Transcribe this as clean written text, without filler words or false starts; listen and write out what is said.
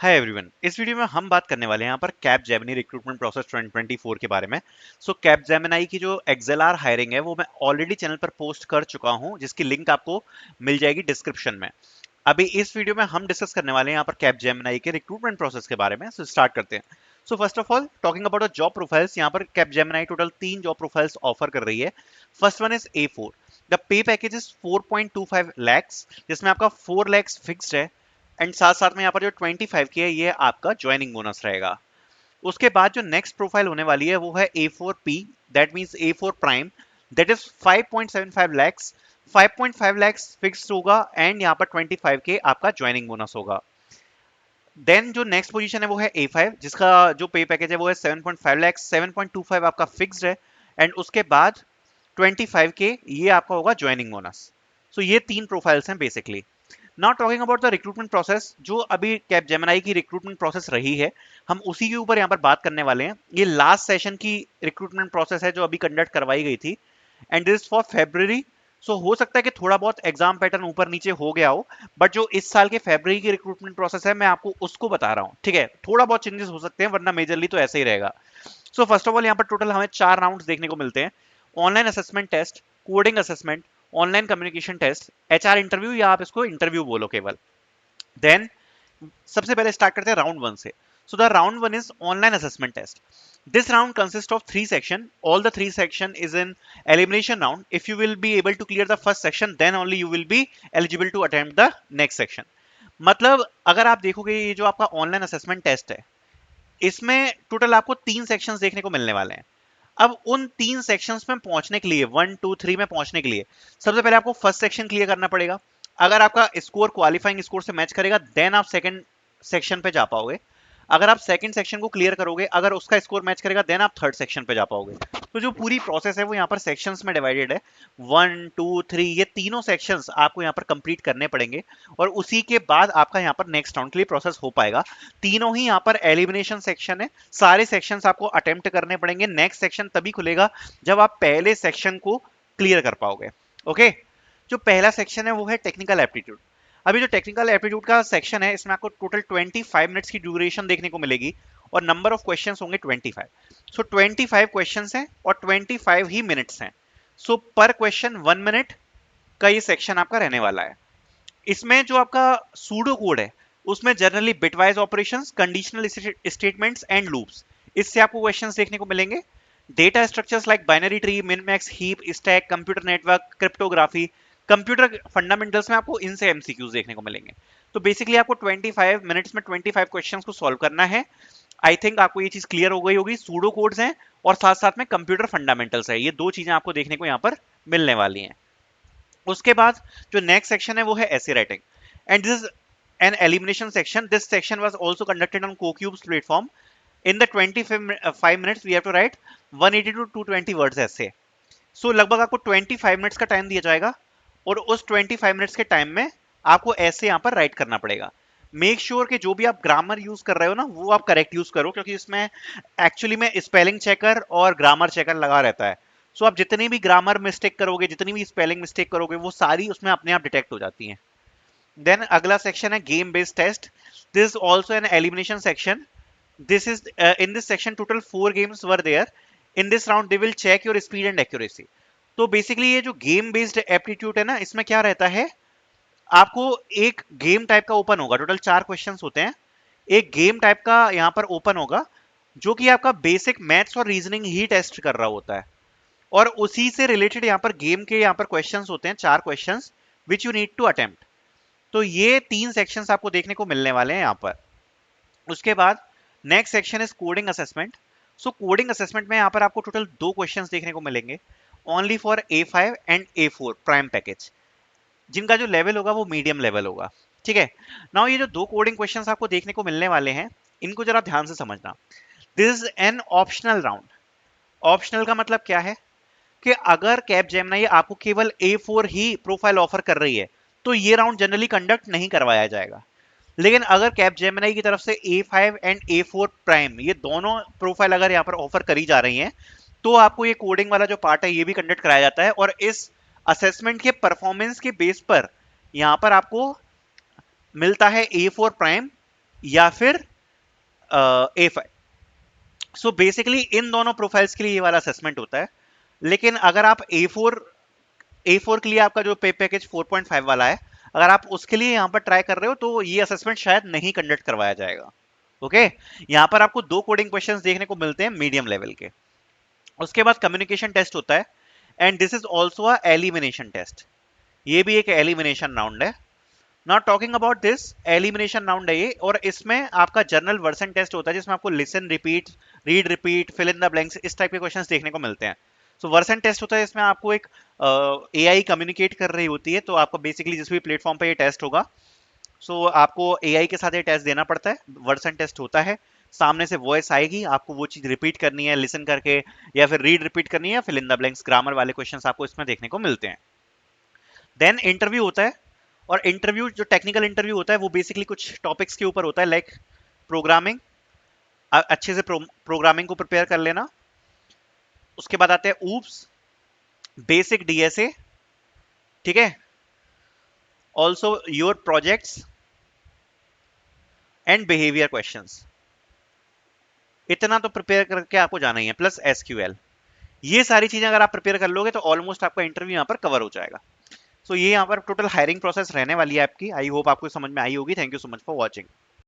Hi everyone, इस video में हम बात करने वाले हैं यहाँ पर कैपजेमिनी रिक्रूटमेंट प्रोसेस 2024 के बारे में। सो कैपजेमिनी की जो एक्सएलआर हायरिंग है वो मैं ऑलरेडी चैनल पर पोस्ट कर चुका हूँ, जिसकी लिंक आपको मिल जाएगी डिस्क्रिप्शन में। अभी इस वीडियो में हम डिस्कस करने वाले हैं यहाँ पर कैपजेमिनी के रिक्रूटमेंट प्रोसेस के बारे में। सो स्टार्ट करते हैं। So first of all talking about the job profiles, यहाँ पर Capgemini total 3 job profiles offer कर रही है। First one is A4। The pay package is 4.25 lakhs, जिसमें आपका 4 lakhs फिक्स्ड है एंड साथ साथ में यहाँ पर जो 25 की है ये आपका ज्वाइनिंग बोनस रहेगा। उसके बाद जो नेक्स्ट प्रोफाइल होने वाली है वो है A4P, that means A4 prime, that is 5.75 lakhs। 5.5 lakhs fixed होगा एंड यहाँ पर 25 के आपका ज्वाइनिंग बोनस होगा। देन जो नेक्स्ट पोजीशन है वो है A5, जिसका जो पे पैकेज है वो है 7.5 lakhs। 7.25 आपका फिक्स्ड है एंड उसके बाद 25 के ये आपका होगा ज्वाइनिंग बोनस। सो ये 3 प्रोफाइल्स हैं basically. Now talking about the recruitment process, जो अभी कैपजेमिनी की रिक्रूटमेंट प्रोसेस रही है, हम उसी के ऊपर यहाँ पर बात करने वाले हैं। ये लास्ट सेशन की रिक्रूटमेंट प्रोसेस है जो अभी कंडक्ट करवाई गई थी एंड दिस फॉर फेब्रुवरी। सो हो सकता है कि थोड़ा बहुत एग्जाम पैटर्न ऊपर नीचे हो गया हो, बट जो इस साल के फेब्रुवरी की रिक्रूटमेंट प्रोसेस है मैं आपको उसको बता रहा हूँ, ठीक है। थोड़ा बहुत चेंजेस हो सकते हैं वरना मेजरली तो ऐसे ही रहेगा। सो फर्स्ट ऑफ ऑल यहाँ पर टोटल हमें 4 राउंड्स देखने को मिलते हैं। Online assessment test, coding assessment, online communication test, HR interview या आप इसको इंटरव्यू बोलो केवल। देन सबसे पहले स्टार्ट करते हैं राउंड 1 से। So the round 1 is online assessment test. This round consists of 3 sections. All the 3 sections is in elimination round. If you will be able to clear the first section, then only you will be eligible to attempt the next section. मतलब अगर आप देखोगे ये जो आपका online assessment test है, इसमें total आपको 3 सेक्शंस देखने को मिलने वाले हैं। अब उन 3 सेक्शंस में पहुंचने के लिए 1 2 3 में पहुंचने के लिए सबसे पहले आपको फर्स्ट सेक्शन क्लियर करना पड़ेगा। अगर आपका स्कोर क्वालिफाइंग स्कोर से मैच करेगा देन आप सेकंड सेक्शन पे जा पाओगे। अगर आप सेकंड सेक्शन को क्लियर करोगे, अगर उसका स्कोर मैच करेगा देन आप थर्ड सेक्शन पे जा पाओगे। तो जो पूरी प्रोसेस है वो यहाँ पर सेक्शंस में डिवाइडेड है। 1 2 3 ये तीनों सेक्शंस आपको यहाँ पर कंप्लीट करने पड़ेंगे और उसी के बाद आपका यहाँ पर नेक्स्ट राउंड के लिए प्रोसेस हो पाएगा। तीनों ही यहाँ पर एलिमिनेशन सेक्शन है। सारे सेक्शंस आपको अटेम्प्ट करने पड़ेंगे। नेक्स्ट सेक्शन तभी खुलेगा जब आप पहले सेक्शन को क्लियर कर पाओगे। ओके, जो पहला सेक्शन है वो है टेक्निकल एप्टीट्यूड। अभी जो टेक्निकल एप्टीट्यूड का सेक्शन है इसमें आपको टोटल 25 मिनट्स की ड्यूरेशन देखने को मिलेगी और नंबर ऑफ क्वेश्चंस होंगे 25। सो 25 क्वेश्चंस हैं और 25 ही मिनट्स हैं। सो पर क्वेश्चन 1 मिनट का ये सेक्शन आपका रहने वाला है। इसमें जो आपका सूडो कोड है उसमें generally bitwise operations, conditional statements and loops, इससे आपको क्वेश्चंस देखने को मिलेंगे। Data structures like binary tree, min max, heap, stack, computer network, cryptography, computer fundamentals में आपको इनसे एमसीक्यूज देखने को मिलेंगे। तो बेसिकली आपको 25 मिनट्स में 25 क्वेश्चंस को सॉल्व करना है। आई थिंक आपको ये चीज क्लियर हो गई होगी। सूडो कोड्स हैं और साथ साथ में कंप्यूटर फंडामेंटल्स है, ये दो चीजें आपको देखने को यहाँ पर मिलने वाली हैं। उसके बाद जो नेक्स्ट सेक्शन है वो है essay writing and this is an elimination section. This section was also conducted on CoCubes platform. In the 25 minutes we have to write 180 to 220 words ऐसे। सो लगभग आपको 25 मिनट्स का टाइम दिया जाएगा और उस 25 मिनट्स के टाइम में आपको ऐसे यहाँ पर राइट करना पड़ेगा। मेक श्योर कि जो भी आप ग्रामर यूज कर रहे हो ना वो आप करेक्ट यूज करो, क्योंकि इसमें एक्चुअली में स्पेलिंग चेकर और ग्रामर चेकर लगा रहता है। सो आप जितनी भी ग्रामर मिस्टेक करोगे, जितनी भी स्पेलिंग मिस्टेक करोगे, वो सारी उसमें अपने आप डिटेक्ट हो जाती हैं। देन अगला सेक्शन है game based test. This is also an elimination section. This is in this section total 4 games were there. In this round they will check your speed and accuracy. तो basically ये जो game based aptitude है ना, इसमें क्या रहता है, आपको एक गेम टाइप का ओपन होगा। टोटल 4 क्वेश्चंस होते हैं। एक गेम टाइप का यहाँ पर ओपन होगा जो कि आपका बेसिक मैथ्स और रीजनिंग ही टेस्ट कर रहा होता है और उसी से रिलेटेड यहाँ पर गेम के यहाँ पर क्वेश्चंस होते हैं, 4 questions which you need to attempt. तो ये 3 सेक्शंस आपको देखने को मिलने वाले हैं यहाँ पर। उसके बाद next section is coding assessment. So coding assessment में यहाँ पर आपको टोटल 2 क्वेश्चंस देखने को मिलेंगे only for A5 and A4 prime package, जिनका जो लेवल होगा वो मीडियम लेवल होगा। ठीक है, नाउ ये जो 2 कोडिंग क्वेश्चंस आपको देखने को मिलने वाले हैं इनको जरा ध्यान से समझना। This is an optional round. Optional का मतलब क्या है कि अगर कैपजेमिनी आपको केवल A4 ही प्रोफाइल ऑफर कर रही है तो ये राउंड जनरली कंडक्ट नहीं करवाया जाएगा। लेकिन अगर कैपजेमिनी की तरफ से A5 एंड A4 प्राइम ये दोनों प्रोफाइल अगर यहाँ पर ऑफर करी जा रही हैं तो आपको ये कोडिंग वाला जो पार्ट है ये भी कंडक्ट कराया जाता है और इस असेसमेंट के परफॉर्मेंस के बेस पर यहाँ पर आपको मिलता है A4 प्राइम या फिर A5। सो बेसिकली इन दोनों प्रोफाइल्स के लिए ये वाला असेसमेंट होता है। लेकिन अगर आप A4 के लिए आपका जो पे पैकेज 4.5 वाला है, अगर आप उसके लिए यहाँ पर ट्राई कर रहे हो तो ये असेसमेंट शायद नहीं कंडक्ट करवाया जाएगा। ओके, यहाँ पर आपको 2 कोडिंग क्वेश्चंस देखने को मिलते हैं मीडियम लेवल के। उसके बाद कम्युनिकेशन टेस्ट होता है, and this is also a elimination test. ये भी एक एलिमिनेशन राउंड है। Not talking about this, elimination round है ये, और इसमें आपका जनरल वर्सन टेस्ट होता है जिसमें आपको listen repeat, read repeat, fill in the blanks, इस टाइप के क्वेश्चंस देखने को मिलते हैं। सो वर्सन टेस्ट होता है, इसमें आपको एक एआई कम्युनिकेट कर रही होती है, तो आपको बेसिकली जिस भी प्लेटफॉर्म पे ये टेस्ट होगा, सो आपको एआई के साथ ये टेस्ट देना पड़ता है। वर्सन टेस्ट होता है, सामने से वॉइस आएगी, आपको वो चीज रिपीट करनी है लिसन करके, या फिर रीड रिपीट करनी है, fill in the blanks, grammar वाले क्वेश्चंस आपको इसमें देखने को मिलते हैं। देन इंटरव्यू होता है, और इंटरव्यू जो टेक्निकल इंटरव्यू होता है वो बेसिकली कुछ टॉपिक्स के ऊपर होता है, लाइक प्रोग्रामिंग, अच्छे से प्रोग्रामिंग को प्रिपेयर कर लेना। उसके बाद आते हैं ऊप्स, बेसिक डीएसए, ठीक है, also your projects and behaviour questions. इतना तो प्रिपेयर करके आपको जाना ही है, प्लस एसक्यूएल। ये सारी चीजें अगर आप प्रिपेयर कर लोगे तो ऑलमोस्ट आपका इंटरव्यू यहाँ पर कवर हो जाएगा। सो ये यहाँ पर टोटल हायरिंग प्रोसेस रहने वाली है आपकी। आई होप आपको समझ में आई होगी। Thank you so much for watching.